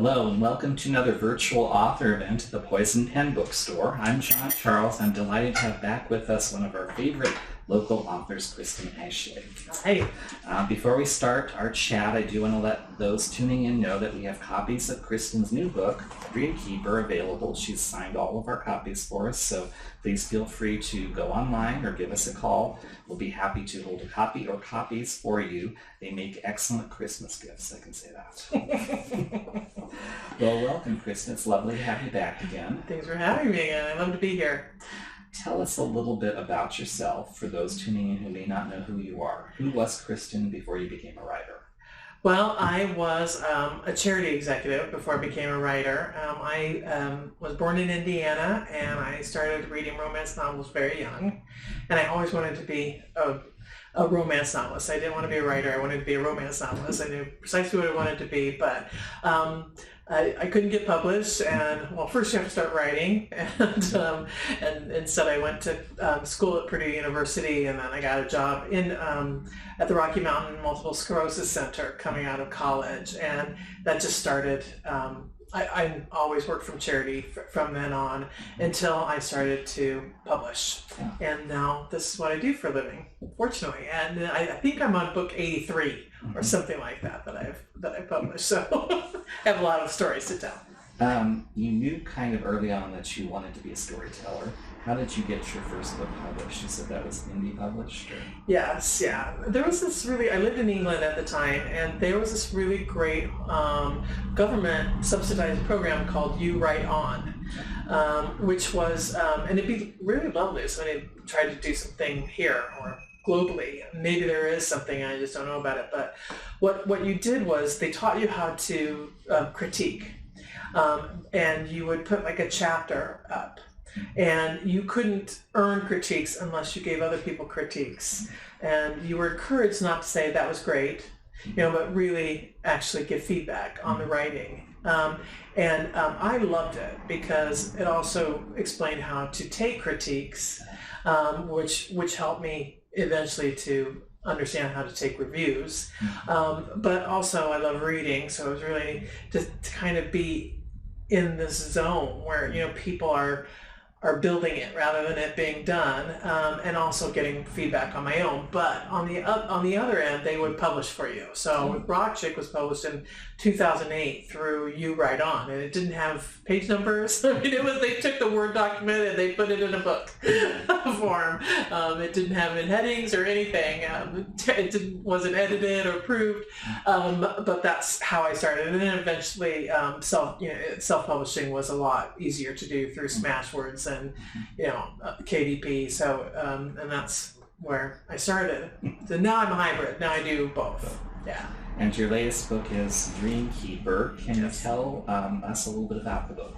Hello and welcome to another virtual author event at the Poison Pen Bookstore. I'm John Charles. I'm delighted to have back with us one of our favorite local authors, Kristen Ashley. Hi. Before we start our chat, I do want to let those tuning in know that we have copies of Kristen's new book, Dream Keeper, available. She's signed all of our copies for us, so please feel free to go online or give us a call. We'll be happy to hold a copy or copies for you. They make excellent Christmas gifts, I can say that. Well, welcome, Kristen. It's lovely to have you back again. Thanks for having me again. I love to be here. Tell us a little bit about yourself for those tuning in who may not know who you are. Who was Kristen before you became a writer? Well, I was a charity executive before I became a writer. I was born in Indiana, and I started reading romance novels very young. And I always wanted to be a romance novelist. I didn't want to be a writer. I wanted to be a romance novelist. I knew precisely what I wanted to be, but I couldn't get published. And well, first you have to start writing, and instead I went to school at Purdue University, and then I got a job at the Rocky Mountain Multiple Sclerosis Center coming out of college, and that just started. I always worked from charity from then on until I started to publish. And now this is what I do for a living, fortunately. And I think I'm on book 83 or something like that I published. So I have a lot of stories to tell. You knew kind of early on that you wanted to be a storyteller. How did you get your first book published? You said that was indie published? Or? Yes, yeah. There was this I lived in England at the time, and there was this really great government subsidized program called You Write On, which was, and it'd be really lovely. So I tried to do something here or globally. Maybe there is something, I just don't know about it. But what you did was they taught you how to critique, and you would put like a chapter up. And you couldn't earn critiques unless you gave other people critiques. And you were encouraged not to say that was great, but really actually give feedback on the writing. I loved it because it also explained how to take critiques, which helped me eventually to understand how to take reviews. But also I love reading, so it was really to kind of be in this zone where, people are building it rather than it being done, and also getting feedback on my own. But on the other end, they would publish for you. So Rock Chick was published in 2008 through You Write On, and it didn't have page numbers. I mean, they took the Word document and they put it in a book form. It didn't have any headings or anything. Wasn't edited or approved. But that's how I started. And then eventually, self-publishing was a lot easier to do through Smashwords and KDP. So and that's where I started. So now I'm a hybrid. Now I do both. Yeah. And your latest book is Dream Keeper. Can you tell us a little bit about the book?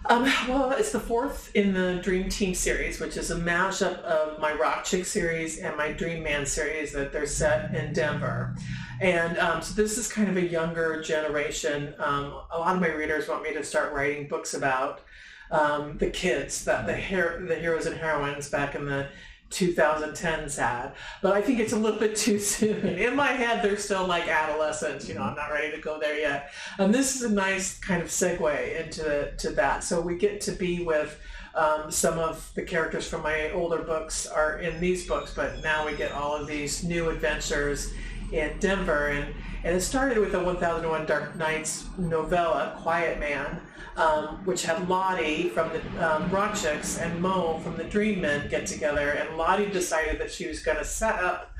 Well, it's the fourth in the Dream Team series, which is a mashup of my Rock Chick series and my Dream Man series that they're set in Denver. And so this is kind of a younger generation. A lot of my readers want me to start writing books about the kids that the heroes and heroines back in the 2010s had, but I think it's a little bit too soon. In my head, they're still like adolescents. I'm not ready to go there yet. And this is a nice kind of segue into that. So we get to be with some of the characters from my older books are in these books, but now we get all of these new adventures in Denver. And it started with a 1001 Dark Nights novella, Quiet Man, which had Lottie from the Rock Chicks and Mo from the Dream Men get together, and Lottie decided that she was going to set up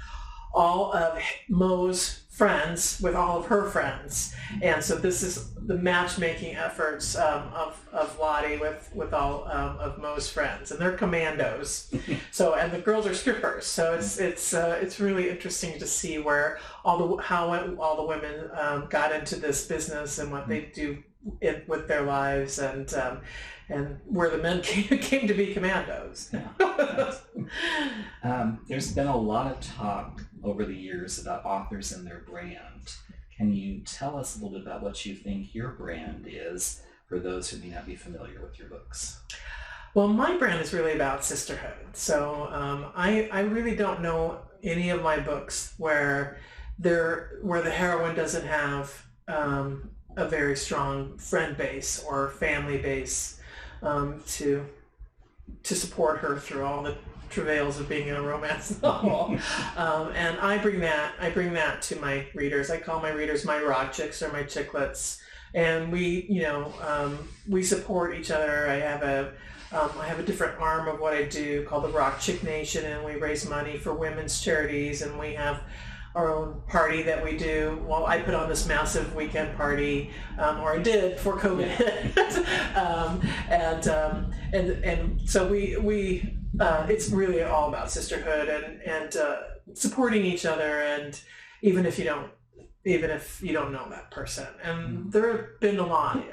all of Mo's friends with all of her friends. And so this is the matchmaking efforts of Lottie with all of Mo's friends, and they're commandos. So, and the girls are strippers. So it's really interesting to see where how all the women got into this business and what they do with their lives, and where the men came to be commandos. There's been a lot of talk over the years about authors and their brand. Can you tell us a little bit about what you think your brand is for those who may not be familiar with your books? Well, my brand is really about sisterhood. So I really don't know any of my books where the heroine doesn't have a very strong friend base or family base to support her through all the travails of being in a romance novel. And I bring that to my readers. I call my readers my rock chicks or my chicklets. And we support each other. I have a different arm of what I do called the Rock Chick Nation, and we raise money for women's charities, and we have our own party that we do. Well, I put on this massive weekend party, or I did before COVID hit. And so we it's really all about sisterhood and supporting each other, and even if you don't know that person. And there have been a lot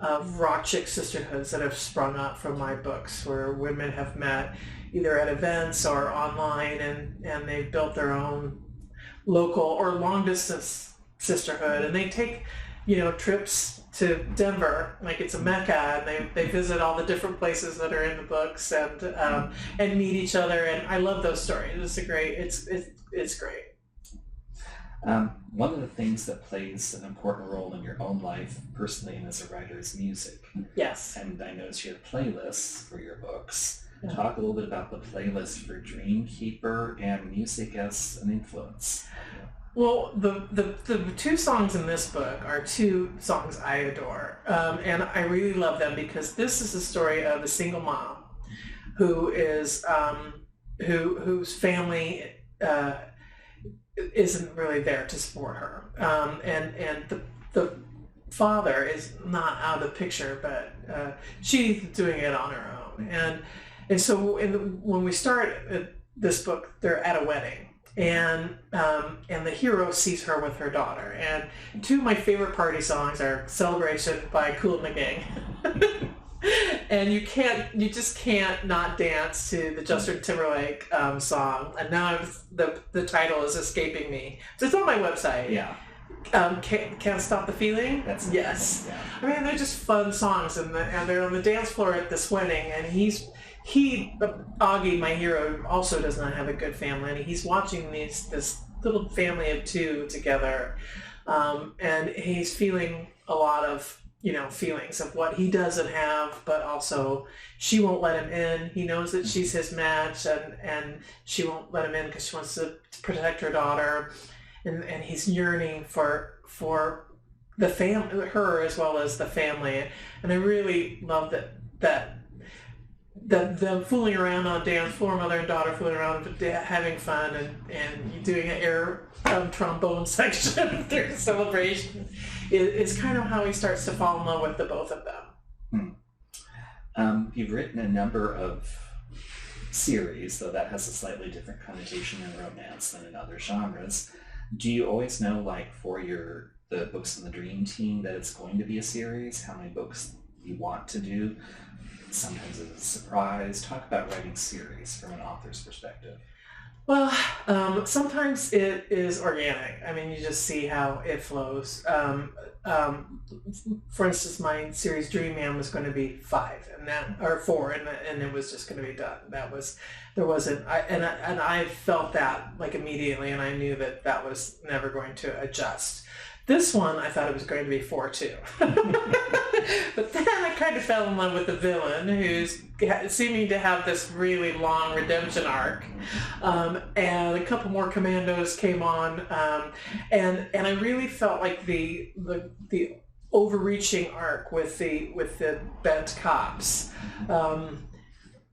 of rock chick sisterhoods that have sprung up from my books, where women have met either at events or online, and they've built their own local or long distance sisterhood, and they take trips to Denver like it's a mecca, and they visit all the different places that are in the books, and meet each other. And I love those stories. It's great. One of the things that plays an important role in your own life personally and as a writer is music. Yes. And I noticed you have playlists for your books. Yeah. Talk a little bit about the playlist for Dreamkeeper and music as an influence. Well, the two songs in this book are two songs I adore, and I really love them because this is the story of a single mom who is whose family isn't really there to support her, and the father is not out of the picture, but she's doing it on her own, and so when we start this book, they're at a wedding. And the hero sees her with her daughter. And two of my favorite party songs are "Celebration" by Kool and the Gang, and you just can't not dance to the Justin Timberlake song. And now the title is escaping me. So it's on my website. Yeah. Can't Stop the Feeling. Yes. Yeah. I mean, they're just fun songs, and they're on the dance floor at this wedding, and Augie, my hero, also does not have a good family, and he's watching this little family of two together, and he's feeling a lot of feelings of what he doesn't have, but also she won't let him in. He knows that she's his match, and she won't let him in because she wants to protect her daughter, and he's yearning for the family, her as well as the family. And I really love that them fooling around on dance floor, mother and daughter fooling around, having fun, and doing an air trombone section of their celebration is kind of how he starts to fall in love with the both of them. You've written a number of series, though that has a slightly different connotation in romance than in other genres. Do you always know, like for the books in the Dream Team, that it's going to be a series? How many books you want to do? Sometimes it's a surprise. Talk about writing series from an author's perspective. Well, sometimes it is organic. I mean, you just see how it flows. For instance, my series Dream Man was going to be 5, or 4, and it was just going to be done. I felt that like immediately, and I knew that was never going to adjust. This one, I thought it was going to be 4 too. But then I kind of fell in love with the villain, who's seeming to have this really long redemption arc. And a couple more commandos came on. And I really felt like the overreaching arc with the bent cops.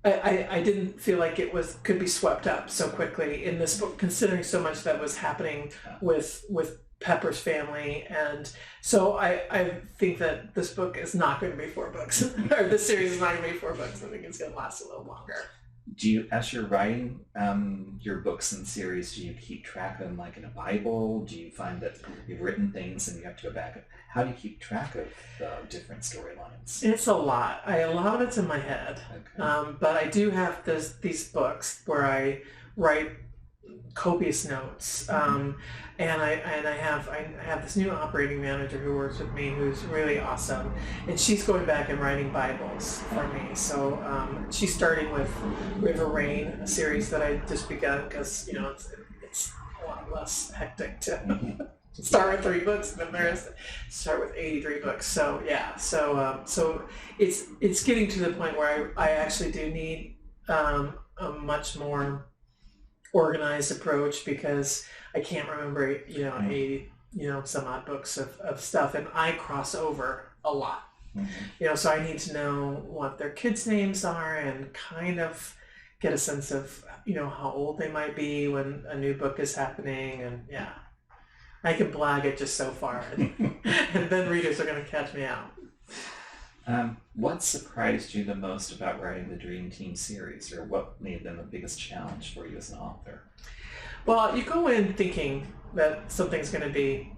I didn't feel like it could be swept up so quickly in this book, considering so much that was happening with Pepper's family. And so I think that this book is not going to be 4 books, or this series is not going to be 4 books. I think it's going to last a little longer. Do you, as you're writing your books and series, do you keep track of them like in a Bible? Do you find that you've written things and you have to go back? How do you keep track of different storylines? It's a lot. A lot of it's in my head. Okay. But I do have these books where I write copious notes, and I have this new operating manager who works with me, who's really awesome, and she's going back and writing Bibles for me. So she's starting with River Rain, a series that I just begun because it's a lot less hectic to start with 3 books, and then there's start with 83 books. So yeah, so it's getting to the point where I actually do need a much more organized approach, because I can't remember 80 some odd books of stuff, and I cross over a lot. So I need to know what their kids' names are and kind of get a sense of how old they might be when a new book is happening, and I can blag it just so far, and then readers are going to catch me out. What surprised you the most about writing the Dream Team series, or what made them the biggest challenge for you as an author? Well, you go in thinking that something's going to be,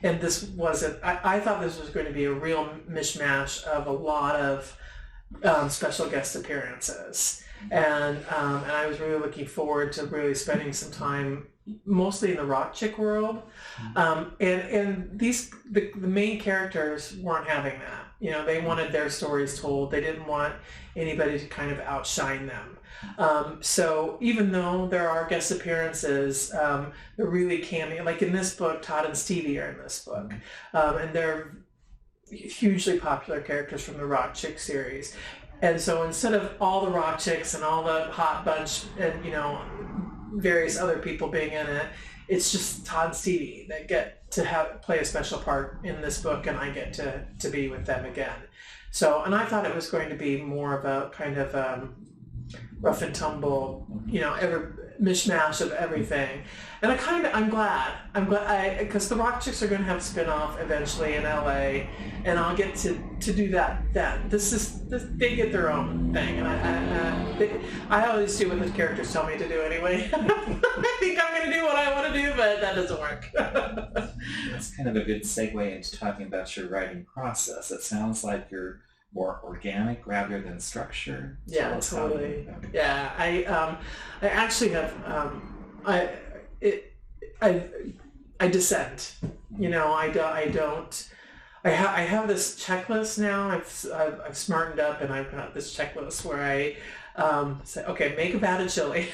and this wasn't. I thought this was going to be a real mishmash of a lot of special guest appearances, and I was really looking forward to really spending some time, mostly in the rock chick world, and the main characters weren't having that. They wanted their stories told. They didn't want anybody to kind of outshine them. So even though there are guest appearances, they're really cameo. Like in this book, Todd and Stevie are in this book, and they're hugely popular characters from the Rock Chick series. And so instead of all the Rock Chicks and all the Hot Bunch and various other people being in it, it's just Todd and Stevie that get to play a special part in this book, and I get to be with them again. So, and I thought it was going to be more of a kind of rough and tumble, every mishmash of everything. And I'm glad, because the Rock Chicks are going to have a spin-off eventually in LA, and I'll get to do that then. They get their own thing, and I always do what the characters tell me to do anyway. I think I'm going to do what I want to do, but that doesn't work. That's kind of a good segue into talking about your writing process. It sounds like you're more organic rather than structured. Yeah, totally. Yeah, I actually have I dissent. I have this checklist now. I've smartened up, and I've got this checklist where I say, okay, make a vat of chili,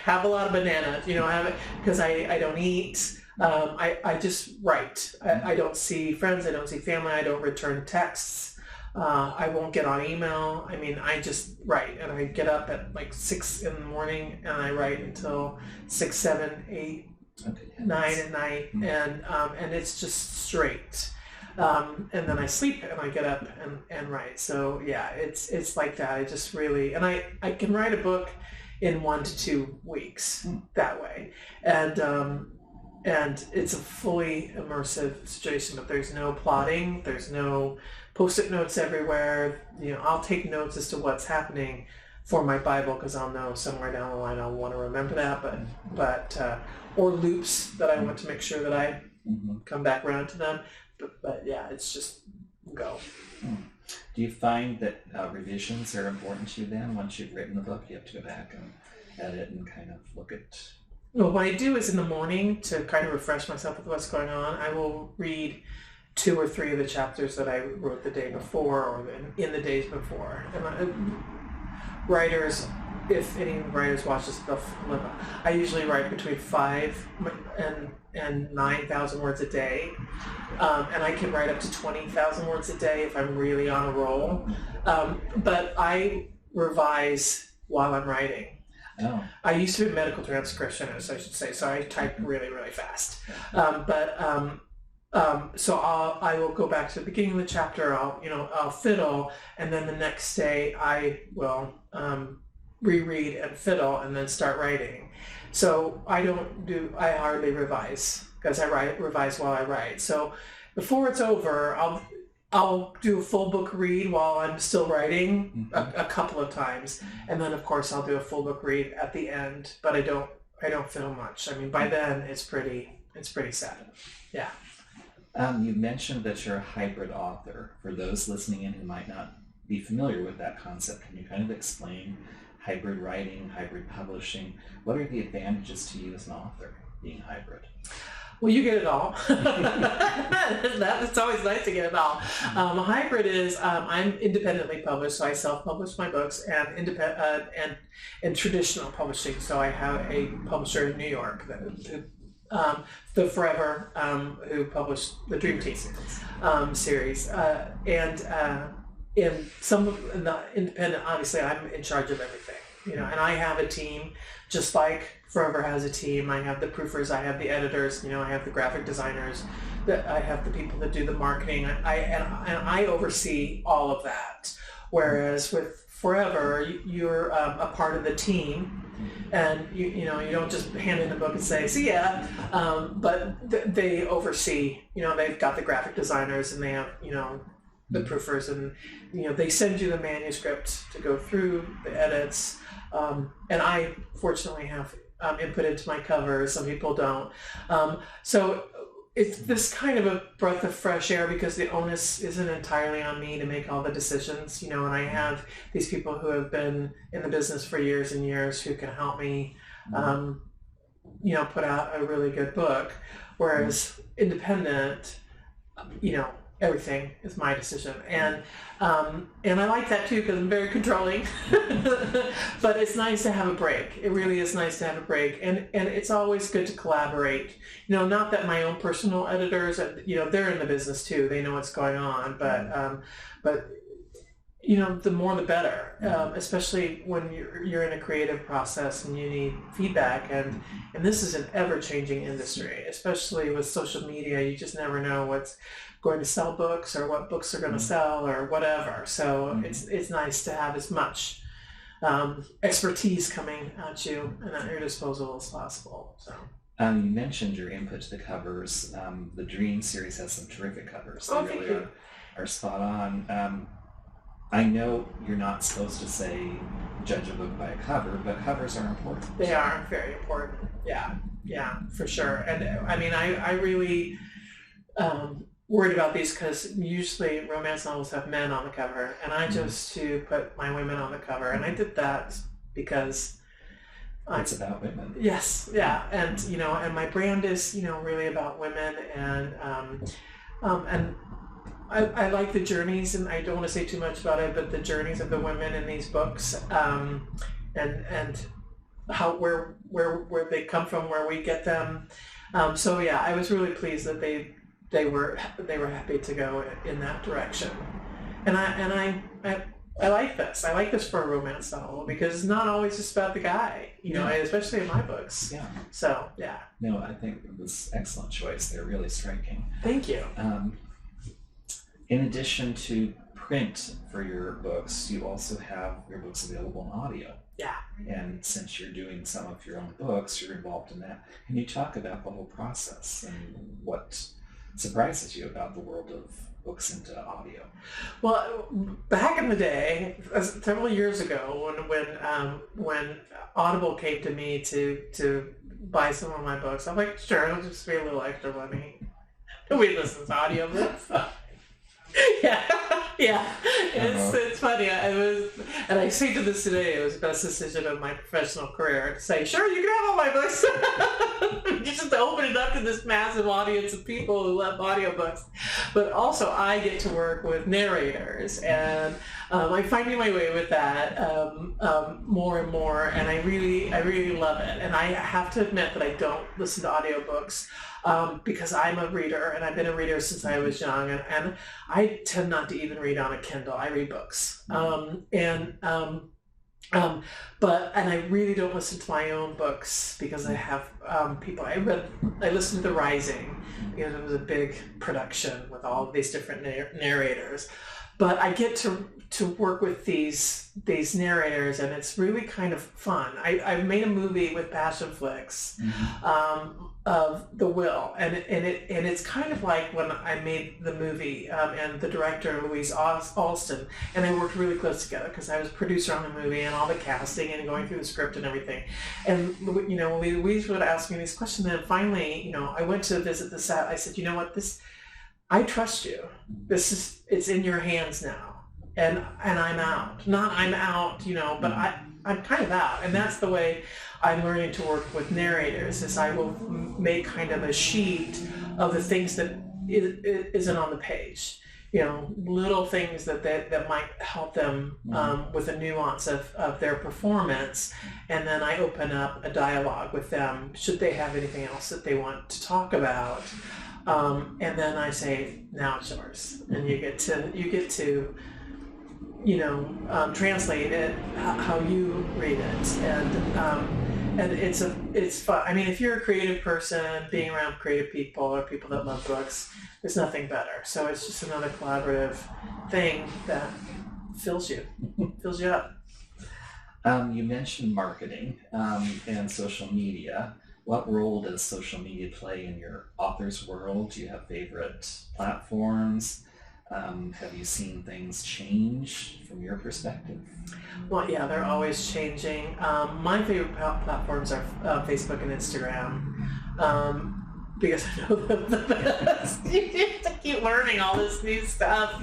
have a lot of bananas, have it, because I don't eat. I just write. I don't see friends. I don't see family. I don't return texts. I won't get on email. I just write, and I get up at like 6 in the morning, and I write until 6, 7, 8, 9 at night, and it's just straight. And then I sleep, and I get up and write. So yeah, it's like that. I just really, and I can write a book in 1 to 2 weeks that way, and it's a fully immersive situation. But there's no plotting. There's no Post-it notes everywhere. I'll take notes as to what's happening for my Bible, because I'll know somewhere down the line I'll want to remember that. But or loops that I want to make sure that I come back around to them. But yeah, it's just go. Do you find that revisions are important to you then? Once you've written the book, you have to go back and edit and kind of look at... Well, what I do is in the morning, to kind of refresh myself with what's going on, I will read 2 or 3 of the chapters that I wrote the day before, or in the days before. And writers, if any writers watch this stuff, I usually write between 5 and 9,000 words a day, and I can write up to 20,000 words a day if I'm really on a roll. But I revise while I'm writing. Oh. I used to be a medical transcriptionist, I should say, so I type really, really fast. So I will go back to the beginning of the chapter. I'll fiddle, and then the next day I will reread and fiddle, and then start writing. So I hardly revise, because I revise while I write. So before it's over, I'll do a full book read while I'm still writing a couple of times, and then of course I'll do a full book read at the end. But I don't fiddle much. By then it's pretty set. Yeah. You mentioned that you're a hybrid author. For those listening in who might not be familiar with that concept, can you kind of explain hybrid writing, hybrid publishing? What are the advantages to you as an author being hybrid? Well, you get it all. It's always nice to get it all. Hybrid is I'm independently published, so I self-publish my books, and traditional publishing. So I have a publisher in New York the Forever, who published the Dream Team series, and some of the independent. Obviously, I'm in charge of everything, and I have a team, just like Forever has a team. I have the proofers, I have the editors, I have the graphic designers, I have the people that do the marketing. I oversee all of that. Whereas with Forever, you're a part of the team, and you don't just hand in the book and say see ya, but they oversee. They've got the graphic designers, and they have the proofers, and they send you the manuscript to go through the edits, and I fortunately have input into my cover. Some people don't, so it's this kind of a breath of fresh air, because the onus isn't entirely on me to make all the decisions, and I have these people who have been in the business for years and years who can help me, put out a really good book. Whereas independent, everything is my decision, and I like that too, because I'm very controlling. But it's nice to have a break. It really is nice to have a break, and it's always good to collaborate. Not that my own personal editors, they're in the business too. They know what's going on, but the more the better, especially when you're in a creative process and you need feedback, and this is an ever-changing industry, especially with social media. You just never know what's going to sell books, or what books are going to sell, or whatever. So it's nice to have as much expertise coming at you and at your disposal as possible. So. You mentioned your input to the covers. The Dream series has some terrific covers. They really are spot on. I know you're not supposed to say judge a book by a cover, but covers are important. They are very important. Yeah, for sure. And I mean, I really worried about these, because usually romance novels have men on the cover, and I chose to put my women on the cover, and I did that because it's about women. Yes, yeah, and and my brand is really about women, and I like the journeys, and I don't want to say too much about it, but the journeys of the women in these books, and how where they come from, where we get them. So yeah, I was really pleased that they were happy to go in that direction, and I like this. I like this for a romance novel, because it's not always just about the guy, especially in my books. Yeah. So yeah. No, I think it was excellent choice. They're really striking. Thank you. In addition to print for your books, you also have your books available in audio. Yeah. And since you're doing some of your own books, you're involved in that. Can you talk about the whole process and what surprises you about the world of books into audio? Well, back in the day, several years ago, when Audible came to me to buy some of my books, I'm like, sure, it'll just be a little extra money. We listen to audiobooks. Yeah. It's funny. And I say to this today, it was the best decision of my professional career to say, sure, you can have all my books. You just open it up to this massive audience of people who love audiobooks. But also, I get to work with narrators, and I'm finding my way with that more and more, and I really love it. And I have to admit that I don't listen to audiobooks because I'm a reader, and I've been a reader since I was young, and I tend not to even read on a Kindle. I read books, but I really don't listen to my own books, because I have people. I listened to The Rising, because it was a big production with all of these different narrators. But I get to work with these narrators, and it's really kind of fun. I've made a movie with Passion Flicks of The Will, and it's kind of like when I made the movie, and the director Louise Alston and I worked really close together, because I was producer on the movie and all the casting and going through the script and everything. And Louise would ask me these questions, and then finally, I went to visit the set. I said, you know what, I trust you. It's in your hands now, and I'm out. Not I'm out, but I'm kind of out, and that's the way I'm learning to work with narrators. Is I will make kind of a sheet of the things that isn't on the page. little things that might help them with the nuance of their performance. And then I open up a dialogue with them, should they have anything else that they want to talk about. And then I say, now it's yours. And you get to translate it how you read it. And it's fun. I mean, if you're a creative person, being around creative people or people that love books, there's nothing better. So it's just another collaborative thing that fills you up. You mentioned marketing and social media. What role does social media play in your author's world? Do you have favorite platforms? Have you seen things change from your perspective? Well, yeah, they're always changing. My favorite platforms are Facebook and Instagram, because I know them the best. You have to keep learning all this new stuff.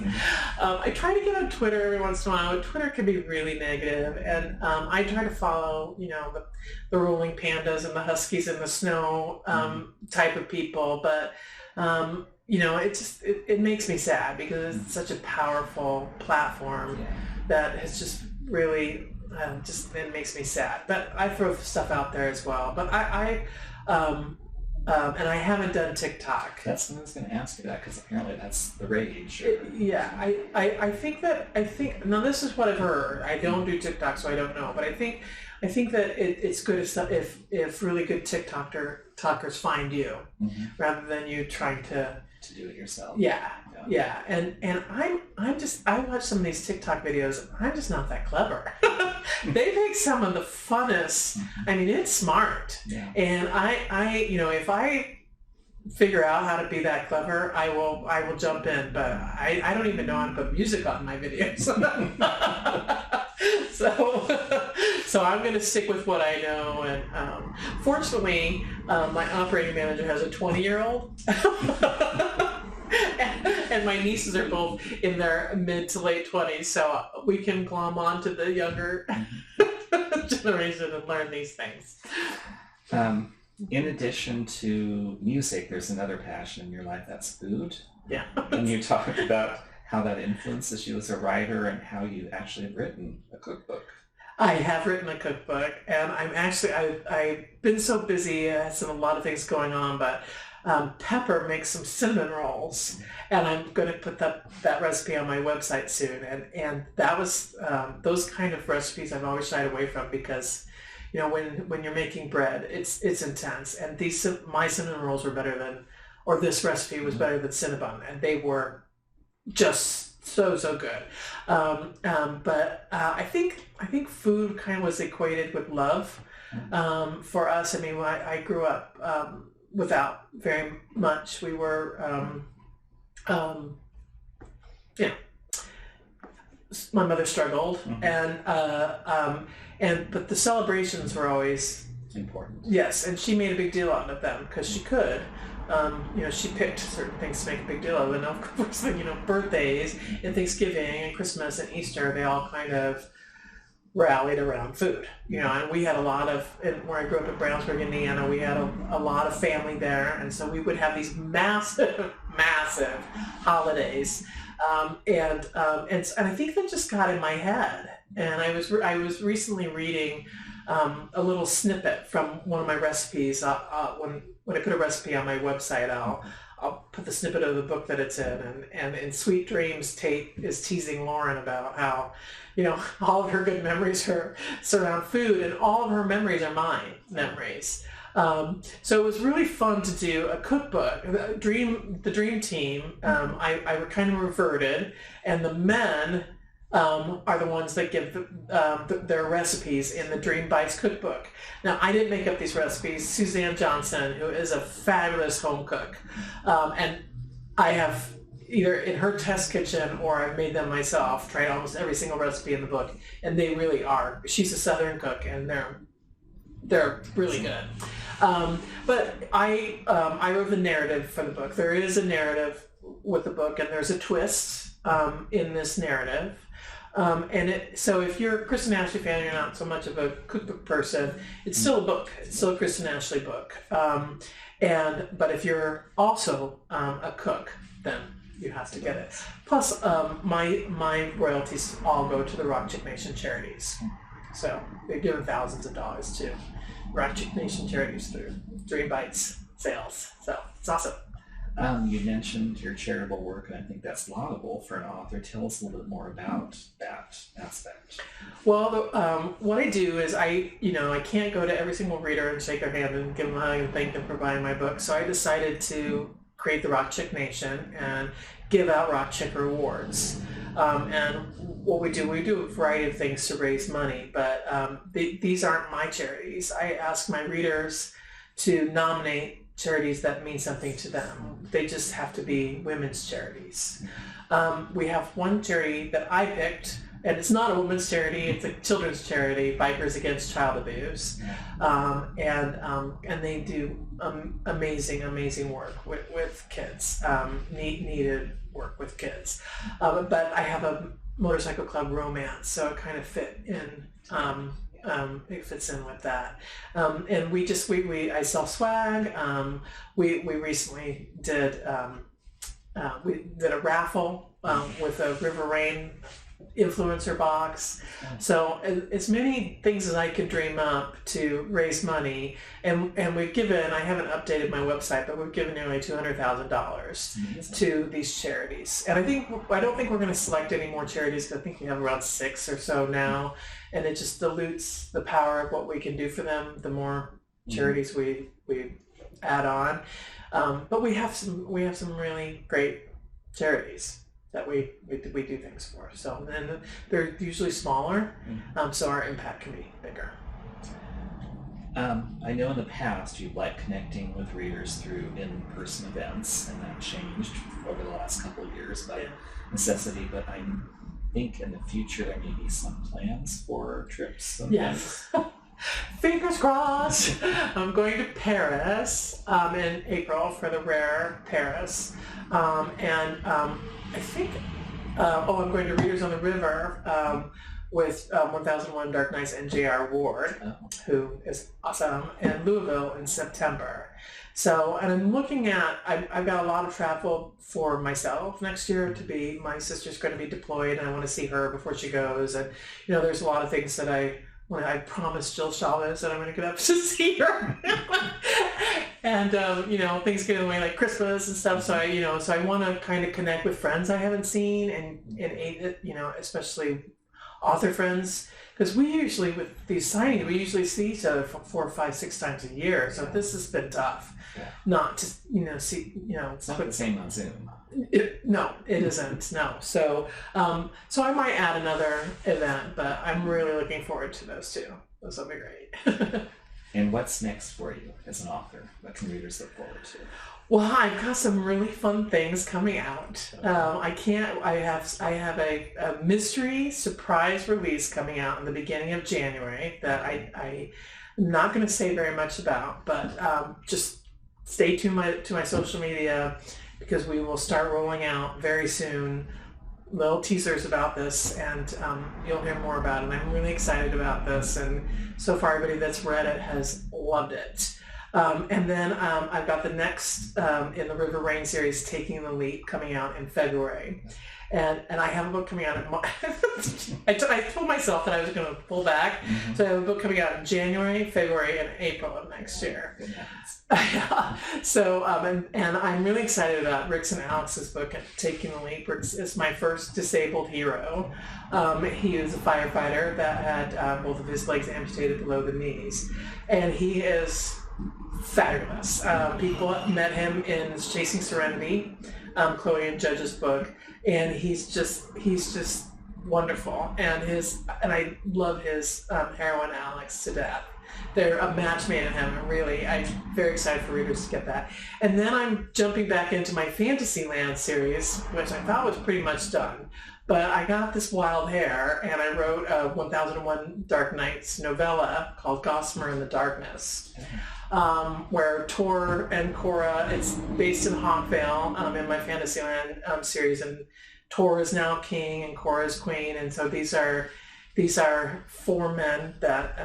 I try to get on Twitter every once in a while. Twitter can be really negative, and I try to follow, the rolling pandas and the huskies in the snow type of people, but it makes me sad because it's such a powerful platform that has just really it makes me sad. But I throw stuff out there as well. But and I haven't done TikTok. That's what I was going to ask you that, because apparently that's the rage. I think now this is what I've heard. I don't do TikTok, so I don't know. But I think that it's good if really good TikTokers find you, rather than you trying to do it yourself. Yeah. And I watch some of these TikTok videos. I'm just not that clever. They make some of the funnest. I mean, it's smart. Yeah. And I if I figure out how to be that clever, I will jump in. But I don't even know how to put music on my videos. So I'm going to stick with what I know. And fortunately, my operating manager has a 20-year-old. And my nieces are both in their mid to late 20s, so we can glom on to the younger generation and learn these things. In addition to music, there's another passion in your life, that's food. Yeah. And you talked about how that influences you as a writer and how you actually have written a cookbook. I have written a cookbook, and I've been so busy, I had a lot of things going on, but Pepper makes some cinnamon rolls, and I'm going to put that recipe on my website soon. And that was those kind of recipes I've always shied away from, because when you're making bread, it's intense. And my cinnamon rolls were better than, or this recipe was better than Cinnabon, and they were just so good. But I think food kind of was equated with love for us. I mean, when I grew up without very much. We were, my mother struggled, but the celebrations were always important. Yes, and she made a big deal out of them because she could. She picked certain things to make a big deal of, and of course, birthdays and Thanksgiving and Christmas and Easter, they all kind of rallied around food, and we had a lot of, where I grew up in Brownsburg, Indiana, we had a lot of family there, and so we would have these massive holidays, and I think that just got in my head. And I was recently reading a little snippet from one of my recipes. When I put a recipe on my website, I'll put the snippet of the book that it's in, and in Sweet Dreams, Tate is teasing Lauren about how, all of her good memories surround food, and all of her memories are mine memories. So it was really fun to do a cookbook. The dream team, I kind of reverted, and the men are the ones that give their recipes in the Dream Bites cookbook. Now, I didn't make up these recipes. Suzanne Johnson, who is a fabulous home cook, and I have either in her test kitchen or I've made them myself, tried almost every single recipe in the book, and they really are. She's a Southern cook, and they're really good. But I wrote the narrative for the book. There is a narrative with the book, and there's a twist in this narrative. So if you're a Kristen Ashley fan, you're not so much of a cookbook person, it's still a book. It's still a Kristen Ashley book. But if you're also a cook, then you have to get it. Plus, my royalties all go to the Rock Chick Nation charities. So they're given thousands of dollars to Rock Chick Nation charities through Dream Bites sales. So it's awesome. You mentioned your charitable work, and I think that's laudable for an author. Tell us a little bit more about that aspect. Well, what I do is I can't go to every single reader and shake their hand and give them a hug and thank them for buying my book. So I decided to create the Rock Chick Nation and give out Rock Chick rewards. And what we do a variety of things to raise money, but these aren't my charities. I ask my readers to nominate charities that mean something to them. They just have to be women's charities. We have one charity that I picked, and it's not a women's charity, it's a children's charity, Bikers Against Child Abuse. And they do amazing work with kids, needed work with kids. But I have a motorcycle club romance, so it kind of fit in. It fits in with that, and I sell swag. We recently did a raffle with a River Rain influencer box. So as many things as I could dream up to raise money, and we've given, I haven't updated my website, but we've given nearly $200,000 to these charities. And I don't think we're going to select any more charities, because I think we have around 6 or so now, and it just dilutes the power of what we can do for them the more charities we add on. But we have some really great charities that we do things for. So then they're usually smaller, so our impact can be bigger. I know in the past you liked connecting with readers through in-person events, and that changed over the last couple of years by necessity, but I think in the future there may be some plans for trips. Yes. Fingers crossed. I'm going to Paris in April for the Rare Paris. I think, I'm going to Readers on the River with 1001 Dark Nights and J.R. Ward, who is awesome, and Louisville in September. So, and I'm looking at, I've got a lot of travel for myself next year my sister's going to be deployed, and I want to see her before she goes. And, there's a lot of things that I promised Jill Chavez that I'm going to get up to see her. And, things get in the way, like Christmas and stuff. So I want to kind of connect with friends I haven't seen, and especially author friends. Because we usually, with these signings, we usually see each other 4, 5, 6 times a year. So this has been tough. Yeah. Not to, see, It's not the same on Zoom. No, it isn't. No. So I might add another event, but I'm really looking forward to those two. Those will be great. And what's next for you as an author? What can readers look forward to? Well, I've got some really fun things coming out. I have a mystery surprise release coming out in the beginning of January that I'm not going to say very much about, but just stay tuned to my social media, because we will start rolling out very soon little teasers about this, and you'll hear more about it. And I'm really excited about this, and so far everybody that's read it has loved it. And then I've got the next in the River Rain series, Taking the Leap, coming out in February. And I have a book coming out in March. I told myself that I was going to pull back. So I have a book coming out in January, February, and April of next year. So, and I'm really excited about Rick's and Alex's book, Taking the Leap. Rick's is my first disabled hero. He is a firefighter that had both of his legs amputated below the knees. And he is fabulous. People met him in Chasing Serenity, Chloe and Judge's book, and he's just wonderful. And I love his heroine Alex to death. They're a match made in heaven, really. I'm very excited for readers to get that. And then I'm jumping back into my Fantasyland series, which I thought was pretty much done. But I got this wild hair, and I wrote a 1001 Dark Nights novella called Gossamer in the Darkness, where Tor and Cora, it's based in Hawkvale in my Fantasyland series, and Tor is now king and Cora is queen, and so these are 4 men that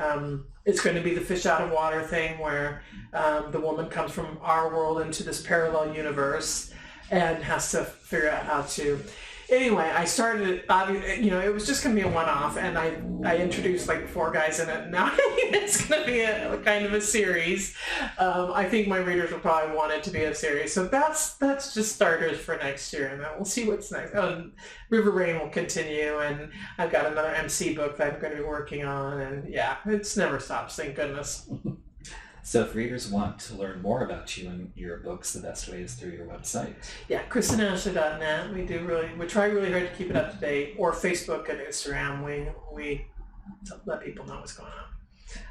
it's going to be the fish out of water thing, where the woman comes from our world into this parallel universe, and has to figure out how to. Anyway, I started, it was just going to be a one-off, and I introduced like 4 guys in it. Now it's going to be a kind of a series. I think my readers will probably want it to be a series. So that's just starters for next year, and then we'll see what's next. River Rain will continue, and I've got another MC book that I'm going to be working on, and yeah, it's never stops, thank goodness. So if readers want to learn more about you and your books, the best way is through your website. Yeah, KristenAshley.net. We try really hard to keep it up to date. Or Facebook and Instagram. We let people know what's going on.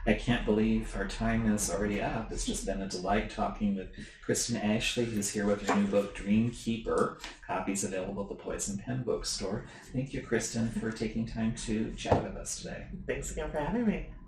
I can't believe our time is already up. It's just been a delight talking with Kristen Ashley, who's here with her new book, Dream Keeper. Copies available at the Poison Pen Bookstore. Thank you, Kristen, for taking time to chat with us today. Thanks again for having me.